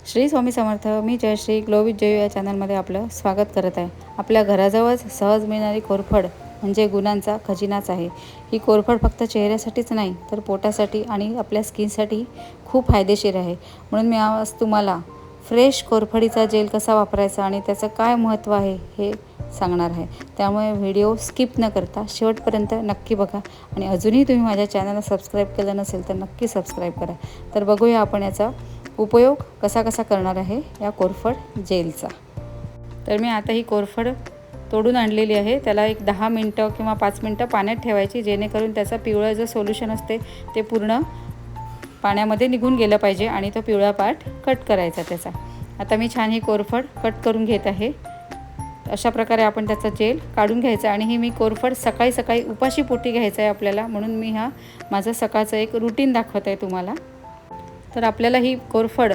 श्री स्वामी समर्थ. मी Jayashree glow with Jayu या चॅनलमध्ये आपलं स्वागत करत आहे. आपल्या घराजवळच सहज मिळणारी कोरफड म्हणजे गुणांचा खजिनाच आहे. ही कोरफड फक्त चेहऱ्यासाठीच नाही तर पोटासाठी आणि आपल्या स्किनसाठी खूप फायदेशीर आहे. म्हणून मी आज तुम्हाला फ्रेश कोरफडीचा जेल कसा वापरायचा आणि त्याचं काय महत्त्व आहे हे सांगणार आहे. त्यामुळे व्हिडिओ स्किप न करता शेवटपर्यंत नक्की बघा आणि अजूनही तुम्ही माझ्या चॅनलला सबस्क्राईब केलं नसेल तर नक्की सबस्क्राईब करा. तर बघूया आपण याचा उपयोग कसा करणार आहे या कोरफड जेलचा. तर मी आता ही कोरफड तोडून आणलेली आहे. त्याला एक 10 मिनटं किंवा 5 मिनटं पाण्यात ठेवायची, जेणेकरून त्याचा पिवळा जो सोल्युशन असते ते पूर्ण पाण्यामध्ये निघून गेलं पाहिजे आणि तो पिवळा पार्ट कट करायचा त्याचा. आता मी छान ही कोरफड कट करून घेत आहे. अशा प्रकारे आपण त्याचा जेल काढून घ्यायचा आणि ही मी कोरफड सकाळी उपाशी पोटी घ्यायचं आहे आपल्याला, म्हणून मी माझं सकाळचं एक रुटीन दाखवत आहे तुम्हाला. तर आपल्याला ही कोरफड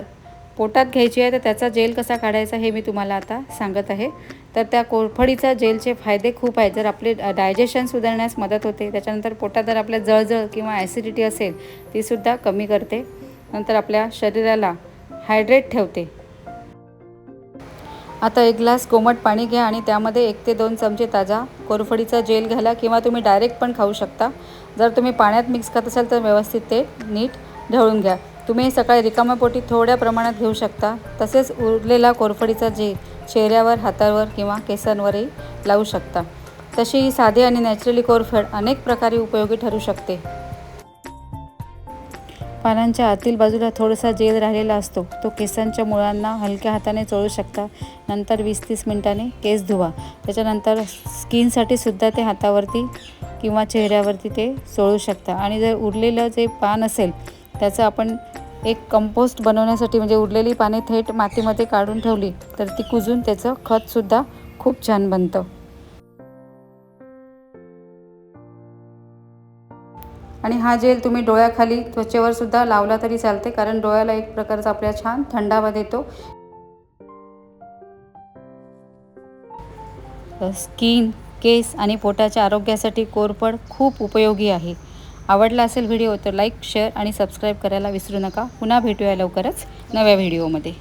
पोटात घ्यायची आहे, तर त्याचा जेल कसा काढायचा हे मी तुम्हाला आता सांगत आहे. तर त्या कोरफडीचा जेलचे फायदे खूप आहेत. जर आपले डायजेशन सुधारण्यास मदत होते, त्याच्यानंतर पोटात जर आपल्या जळजळ किंवा ॲसिडिटी असेल तीसुद्धा कमी करते. नंतर आपल्या शरीराला हायड्रेट ठेवते. आता एक ग्लास कोमट पाणी घ्या आणि त्यामध्ये 1 ते 2 चमचे ताजा कोरफडीचा जेल घाला किंवा तुम्ही डायरेक्ट पण खाऊ शकता. जर तुम्ही पाण्यात मिक्स करत असाल तर व्यवस्थित ते नीट ढवळून घ्या. तुम्ही सकाळी रिकाम्या पोटी थोड्या प्रमाणात घेऊ शकता. तसेच उरलेला कोरफडीचा जेल चेहऱ्यावर, हातावर किंवा केसांवरही लावू शकता. तशी ही साधी आणि नॅचरली कोरफड अनेक प्रकारे उपयोगी ठरू शकते. पानांच्या आतील बाजूला थोडासा जेल राहिलेला असतो, तो केसांच्या मुळांना हलक्या हाताने चोळू शकता. नंतर 20-30 मिनिटांनी केस धुवा. त्याच्यानंतर स्किनसाठी सुद्धा ते हातावरती किंवा चेहऱ्यावरती ते चोळू शकता. आणि जर उरलेलं जे पान असेल त्याचं आपण एक कंपोस्ट बनवण्यासाठी, म्हणजे उरलेली पाने थेट मातीमध्ये काढून ठेवली तर ती कुजून त्याचं खतसुद्धा खूप छान बनतं. आणि हा जेल तुम्ही डोळ्याखाली त्वचेवर सुद्धा लावला तरी चालते, कारण डोळ्याला एक प्रकारचा आपल्याला छान थंडावा देतो. स्किन, केस आणि पोटाच्या आरोग्यासाठी कोरफड खूप उपयोगी आहे. आवडला असेल व्हिडिओ तर लाईक, शेअर आणि सबस्क्राईब करायला विसरू नका. पुन्हा भेटूया लवकरच नव्या व्हिडिओमध्ये.